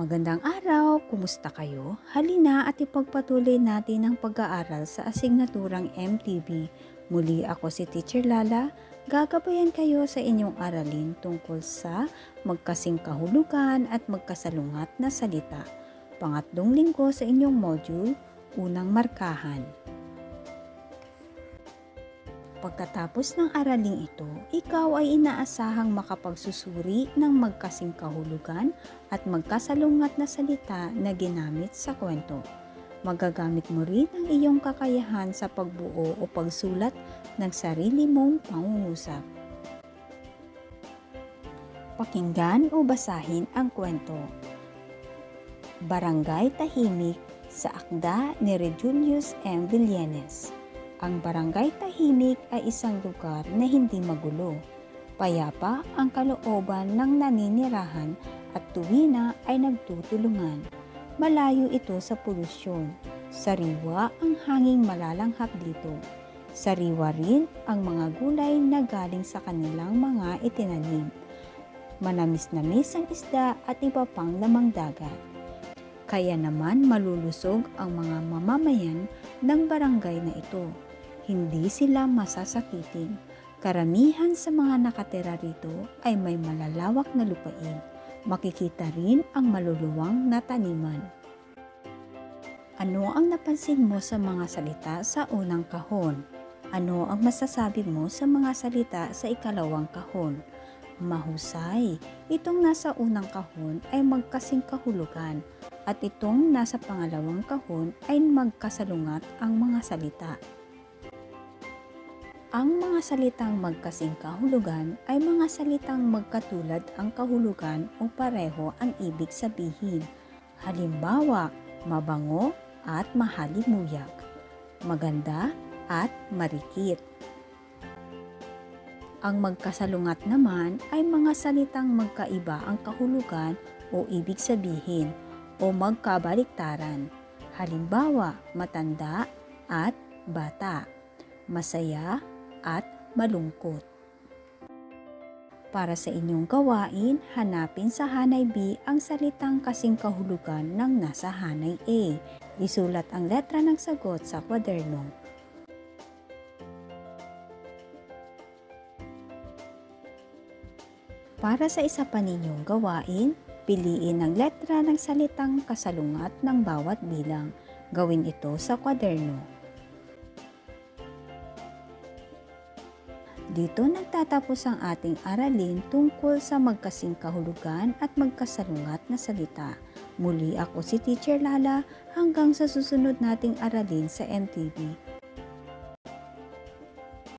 Magandang araw! Kumusta kayo? Halina at ipagpatuloy natin ang pag-aaral sa asignaturang MTB. Muli ako si Teacher Lala. Gagabayan kayo sa inyong aralin tungkol sa magkasing kahulugan at magkasalungat na salita. Pangatlong linggo sa inyong module, unang markahan. Pagkatapos ng araling ito, ikaw ay inaasahang makapagsusuri ng magkasing kahulugan at magkasalungat na salita na ginamit sa kwento. Magagamit mo rin ang iyong kakayahan sa pagbuo o pagsulat ng sarili mong pangungusap. Pakinggan o basahin ang kwento. Barangay Tahimik sa akda ni Julius M. Villanes. Ang Barangay Tahimik ay isang lugar na hindi magulo. Payapa ang kalooban ng naninirahan at tuwina ay nagtutulungan. Malayo ito sa polusyon. Sariwa ang hanging malalanghap dito. Sariwa rin ang mga gulay na galing sa kanilang mga itinanim. Manamis-namis ang isda at iba pang lamang dagat. Kaya naman malulusog ang mga mamamayan ng barangay na ito. Hindi sila masasakitin. Karamihan sa mga nakatira rito ay may malalawak na lupain. Makikita rin ang maluluwang na taniman. Ano ang napansin mo sa mga salita sa unang kahon? Ano ang masasabi mo sa mga salita sa ikalawang kahon? Mahusay. Itong nasa unang kahon ay magkasing kahulugan at itong nasa pangalawang kahon ay magkasalungat ang mga salita. Ang mga salitang magkasing kahulugan ay mga salitang magkatulad ang kahulugan o pareho ang ibig sabihin. Halimbawa, mabango at mahalimuyak, maganda at marikit. Ang magkasalungat naman ay mga salitang magkaiba ang kahulugan o ibig sabihin o magkabaliktaran. Halimbawa, matanda at bata, masaya at malungkot. Para sa inyong gawain, hanapin sa hanay B ang salitang kasing kahulugan ng nasa hanay A. Isulat ang letra ng sagot sa kwaderno. Para sa isa pa ninyong gawain, piliin ang letra ng salitang kasalungat ng bawat bilang. Gawin ito sa kwaderno. Dito nagtatapos ang ating aralin tungkol sa magkasing kahulugan at magkasalungat na salita. Muli ako si Teacher Lala hanggang sa susunod nating aralin sa MTV.